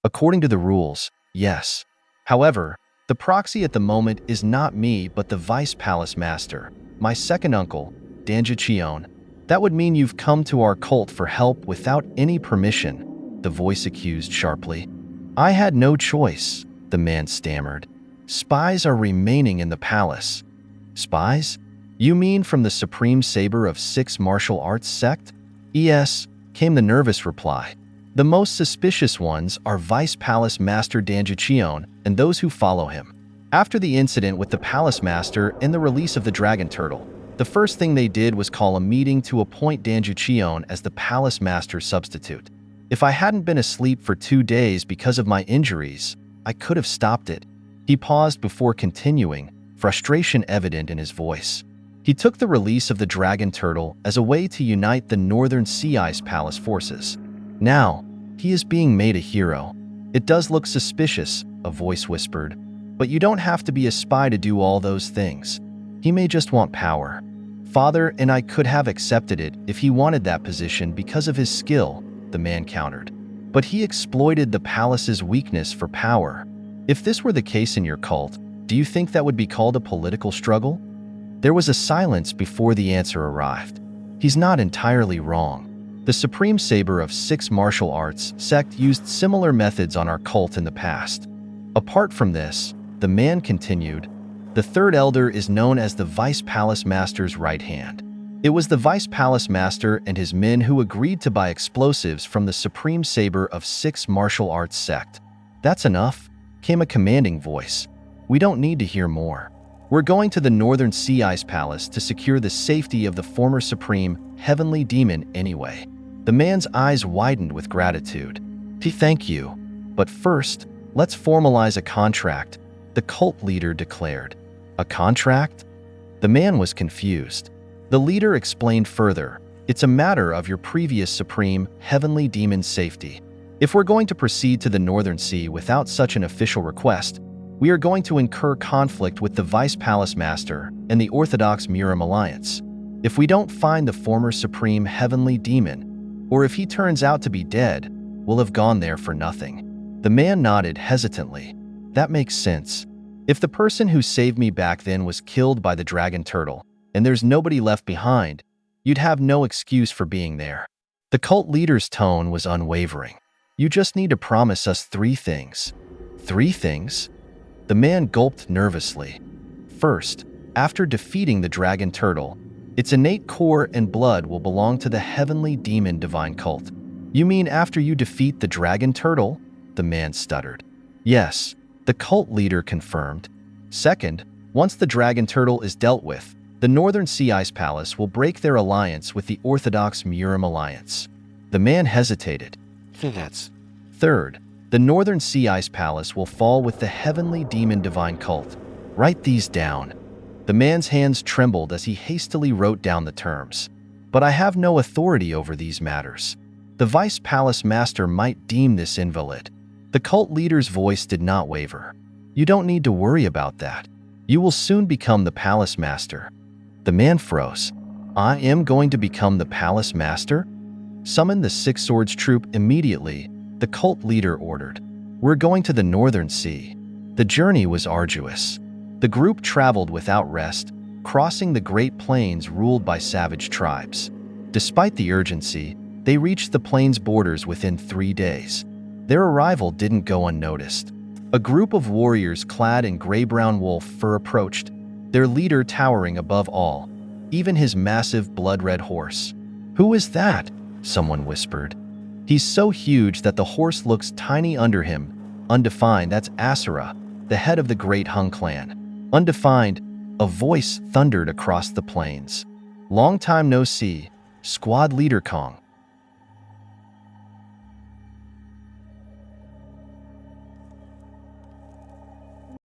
According to the rules, yes. However, the proxy at the moment is not me but the Vice Palace Master, my second uncle, Danjicheon. That would mean you've come to our cult for help without any permission, the voice accused sharply. I had no choice, the man stammered. Spies are remaining in the palace. Spies? You mean from the Supreme Saber of Six Martial Arts sect? Yes, came the nervous reply. The most suspicious ones are Vice Palace Master Danjicheon and those who follow him. After the incident with the Palace Master and the release of the Dragon Turtle, the first thing they did was call a meeting to appoint Danjicheon as the Palace Master's substitute. If I hadn't been asleep for 2 days because of my injuries, I could have stopped it. He paused before continuing, frustration evident in his voice. He took the release of the Dragon Turtle as a way to unite the Northern Sea Ice Palace forces. Now, he is being made a hero. It does look suspicious, a voice whispered, but you don't have to be a spy to do all those things. He may just want power. Father and I could have accepted it if he wanted that position because of his skill, the man countered. But he exploited the palace's weakness for power. If this were the case in your cult, do you think that would be called a political struggle? There was a silence before the answer arrived. He's not entirely wrong. The Supreme Saber of Six Martial Arts sect used similar methods on our cult in the past. Apart from this, the man continued, the third elder is known as the Vice Palace Master's right hand. It was the Vice Palace Master and his men who agreed to buy explosives from the Supreme Saber of Six Martial Arts sect. That's enough, came a commanding voice. We don't need to hear more. We're going to the Northern Sea Ice Palace to secure the safety of the former Supreme Heavenly Demon anyway. The man's eyes widened with gratitude. Thank you. But first, let's formalize a contract, the cult leader declared. A contract? The man was confused. The leader explained further, it's a matter of your previous Supreme Heavenly Demon's safety. If we're going to proceed to the Northern Sea without such an official request, we are going to incur conflict with the Vice Palace Master and the Orthodox Murim Alliance. If we don't find the former Supreme Heavenly Demon, or if he turns out to be dead, we'll have gone there for nothing. The man nodded hesitantly. That makes sense. If the person who saved me back then was killed by the Dragon Turtle, and there's nobody left behind, you'd have no excuse for being there. The cult leader's tone was unwavering. You just need to promise us 3 things. 3 things? The man gulped nervously. First, after defeating the Dragon Turtle, its innate core and blood will belong to the Heavenly Demon Divine Cult. You mean after you defeat the Dragon Turtle? The man stuttered. Yes, the cult leader confirmed. Second, once the Dragon Turtle is dealt with, the Northern Sea Ice Palace will break their alliance with the Orthodox Murim Alliance. The man hesitated. That's. Third, the Northern Sea Ice Palace will fall with the Heavenly Demon Divine Cult. Write these down. The man's hands trembled as he hastily wrote down the terms. But I have no authority over these matters. The Vice Palace Master might deem this invalid. The cult leader's voice did not waver. You don't need to worry about that. You will soon become the Palace Master. The man froze. I am going to become the Palace Master? Summon the Six Swords troop immediately, the cult leader ordered. We're going to the Northern Sea. The journey was arduous. The group traveled without rest, crossing the Great Plains ruled by savage tribes. Despite the urgency, they reached the plains borders within 3 days. Their arrival didn't go unnoticed. A group of warriors clad in gray-brown wolf fur approached, their leader towering above all, even his massive blood-red horse. Who is that? Someone whispered. He's so huge that the horse looks tiny under him. Undefined, that's Asura, the head of the Great Hung clan. Undefined, a voice thundered across the plains. Long time no see, squad leader Kong.